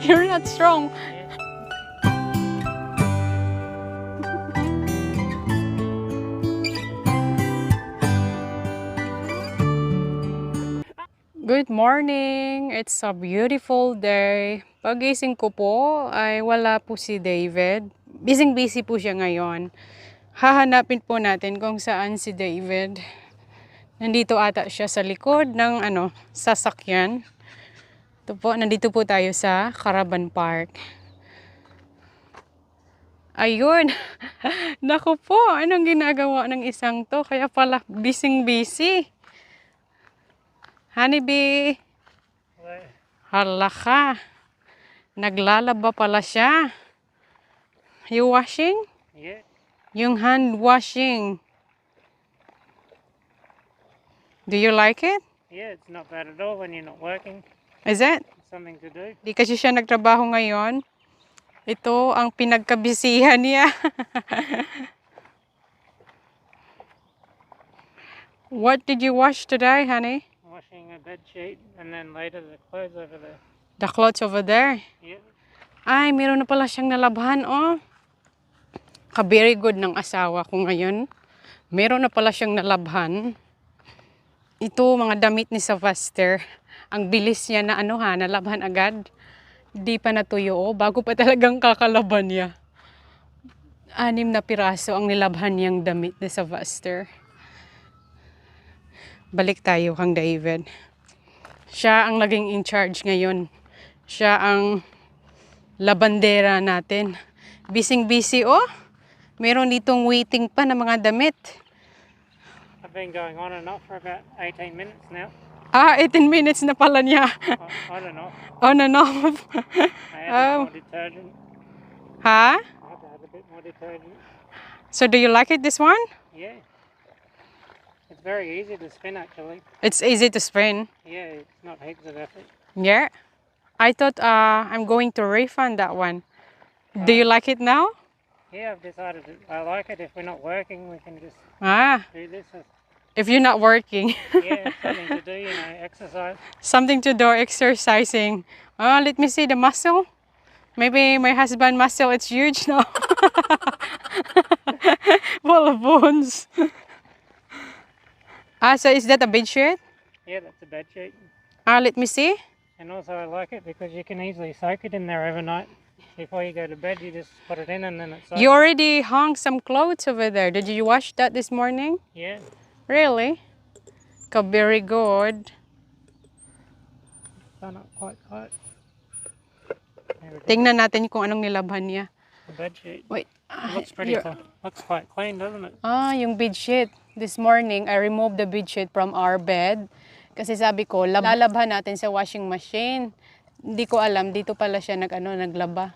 You're not strong. Good morning! It's a beautiful day. Pagising ko po ay wala po si David. Busy po siya ngayon. Hahanapin po natin kung saan si David. Nandito ata siya sa likod ng sasakyan. Ito po, nandito po tayo sa Caravan Park. Ayun! Naku po, anong ginagawa ng isang to? Kaya pala busy. Honeybee! Hala ka! Naglalaba pala siya. You washing? Yeah. Yung hand washing. Do you like it? Yeah, it's not bad at all when you're not working. Is it? It's something to do. Di kasi siya nagtrabaho ngayon. Ito ang pinagkabisihan niya. What did you wash today, honey? Washing a bed sheet and then later the clothes over there. The clothes over there. Yeah. Ay, meron na pala siyang nalabhan, oh. Ka-very good ng asawa ko ngayon. Meron na pala siyang nalabhan. Ito, mga damit ni Sylvester. Ang bilis niya na nalabhan agad. Di pa natuyo, oh. Bago pa talagang kakalaban niya. 6 na piraso ang nilabhan niyang damit ni Sylvester. Balik tayo kang David. Siya ang naging in charge ngayon. Siya ang labandera natin. Busy, oh. Meron ditong waiting pa na mga damit. I've been going on and off for about 18 minutes now. 18 minutes na pala niya. On and off. On and off. I added more detergent. Ha? I had to add a bit more detergent. So do you like it, this one? Yeah. It's very easy to spin actually. It's easy to spin. Yeah, it's not heaps of effort. Yeah. I thought I'm going to refund that one. Do you like it now? Yeah, I've decided that I like it. If we're not working, we can just do this. If you're not working. Yeah, something to do, exercise. Something to do, exercising. Let me see the muscle. Maybe my husband muscle, it's huge now. Full of bones. So is that a bed sheet? Yeah, that's a bed sheet. Let me see. And also I like it because you can easily soak it in there overnight. Before you go to bed, you just put it in and then it's soaked. You already hung some clothes over there. Did you wash that this morning? Yeah. Really? Very good. Done up quite tight. There we go. Tingnan natin kung anong nilabhan niya. The bed sheet. Wait. It looks pretty looks quite clean, doesn't it? Yung bed sheet. This morning, I removed the bed sheet from our bed. Kasi sabi ko, lalabhan natin sa washing machine. Hindi ko alam, dito pala siya naglaba.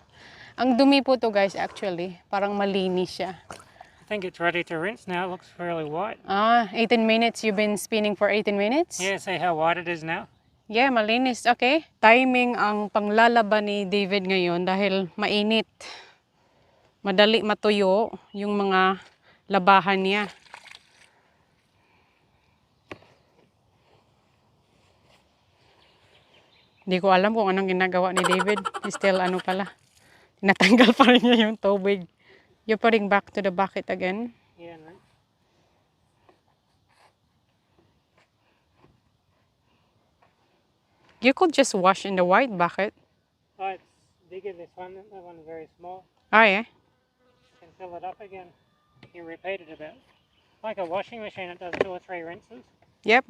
Ang dumi po to guys actually. Parang malinis siya. I think it's ready to rinse now. It looks fairly white. 18 minutes. You've been spinning for 18 minutes? Yeah, see how white it is now? Yeah, malinis. Okay. Timing ang panglalaba ni David ngayon dahil mainit. Madali matuyo yung mga labahan niya. Hindi ko alam kung anong ginagawa ni David. Still pala. Tinatanggal pa rin niya yung tubig. You're putting back to the bucket again. Yeah, no. You could just wash in the white bucket. Oh, it's bigger this one. That one's very small. Oh yeah. You can fill it up again. You repeat it about. Like a washing machine, it does 2 or 3 rinses. Yep.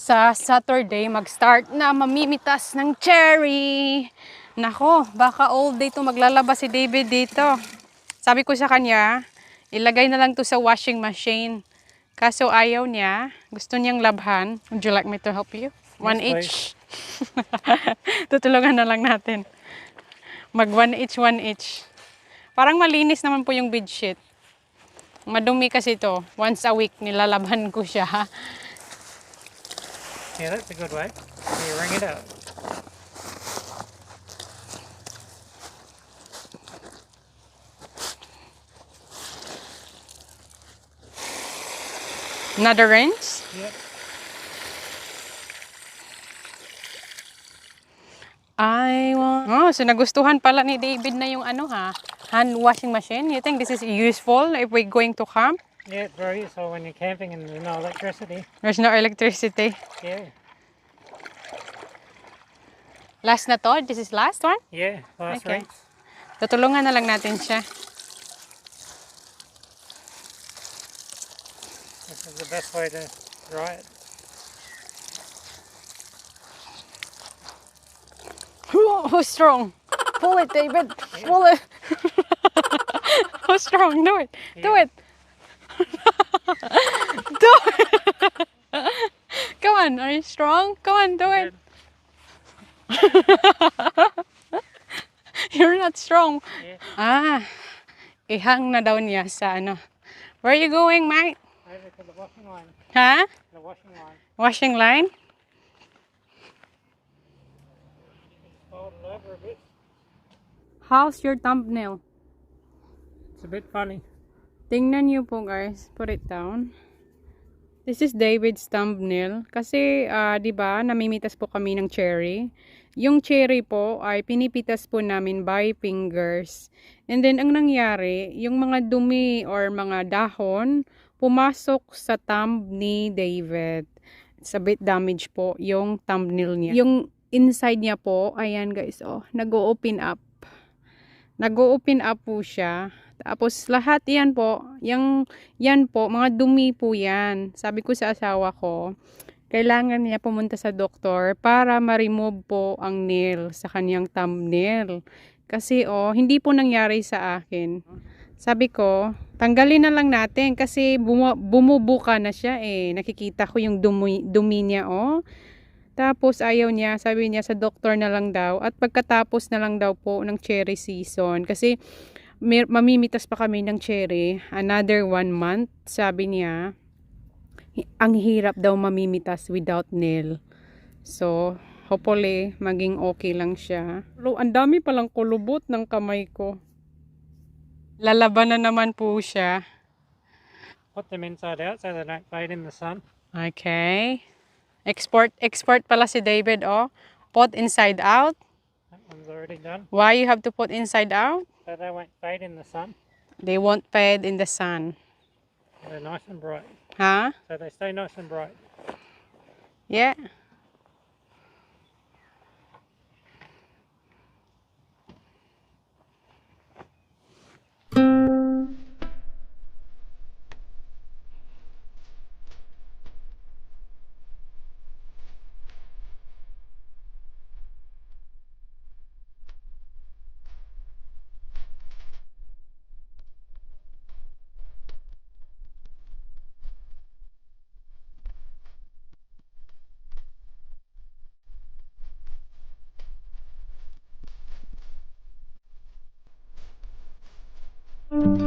Sa Saturday, mag-start na mamimitas ng cherry. Nako, baka all day to maglalaba si David dito. Sabi ko sa kanya, ilagay na lang to sa washing machine. Kaso ayaw niya. Gusto niyang labhan. Would you like me to help you? One Yes, each. Tutulungan na lang natin. Mag one each. Parang malinis naman po yung bedsheet. Madumi kasi to. Once a week nilalabhan ko siya. Yeah, that's a good way. You wring it out. Another rinse. Yep. I want... Oh, so nagustuhan pala ni David na yung ano ha, hand washing machine. You think this is useful if we're going to camp? Yeah, it's very useful when you're camping and there's no electricity. There's no electricity. Yeah. Last na to? This is last one? Yeah, last Okay. rinse. Tutulungan na lang natin siya. This is the best way to dry it. Who's strong? Pull it, David. Pull it. Who's strong? Do it. Do Yeah. it. Do it. Come on. Are you strong? Come on, do it. You're not strong. Yeah. Ah, ihang na daw niya sa ano. Where are you going, mate? Over to the washing line. Ha? The washing line. Washing line? Fold it over a bit. How's your thumbnail? It's a bit funny. Tingnan niyo po guys. Put it down. This is David's thumbnail. Kasi, di ba, namimitas po kami ng cherry. Yung cherry po ay pinipitas po namin by fingers. And then, ang nangyari, yung mga dumi or mga dahon, pumasok sa thumb ni David. It's a bit damaged po yung thumbnail niya. Yung inside niya po, ayan guys, oh, nag-open up. Nag-open up po siya. Tapos lahat yan po, yan po, mga dumi po yan. Sabi ko sa asawa ko, kailangan niya pumunta sa doktor para ma-remove po ang nail sa kanyang thumbnail. Kasi oh, hindi po nangyari sa akin. Sabi ko, tanggalin na lang natin kasi bumubuka na siya eh. Nakikita ko yung dumi niya oh. Tapos ayaw niya, sabi niya sa doktor na lang daw at pagkatapos na lang daw po ng cherry season kasi mamimitas pa kami ng cherry another 1 month, sabi niya. Ang hirap daw mamimitas without nail. So, hopefully maging okay lang siya. Ang dami palang kulubot ng kamay ko. Lalaban na naman po siya. Put them inside out so they don't fade in the sun. Okay. Export pala si David, oh. Put inside out. That one's already done. Why you have to put inside out? So they won't fade in the sun. They won't fade in the sun. They're nice and bright. Huh? So they stay nice and bright. Yeah.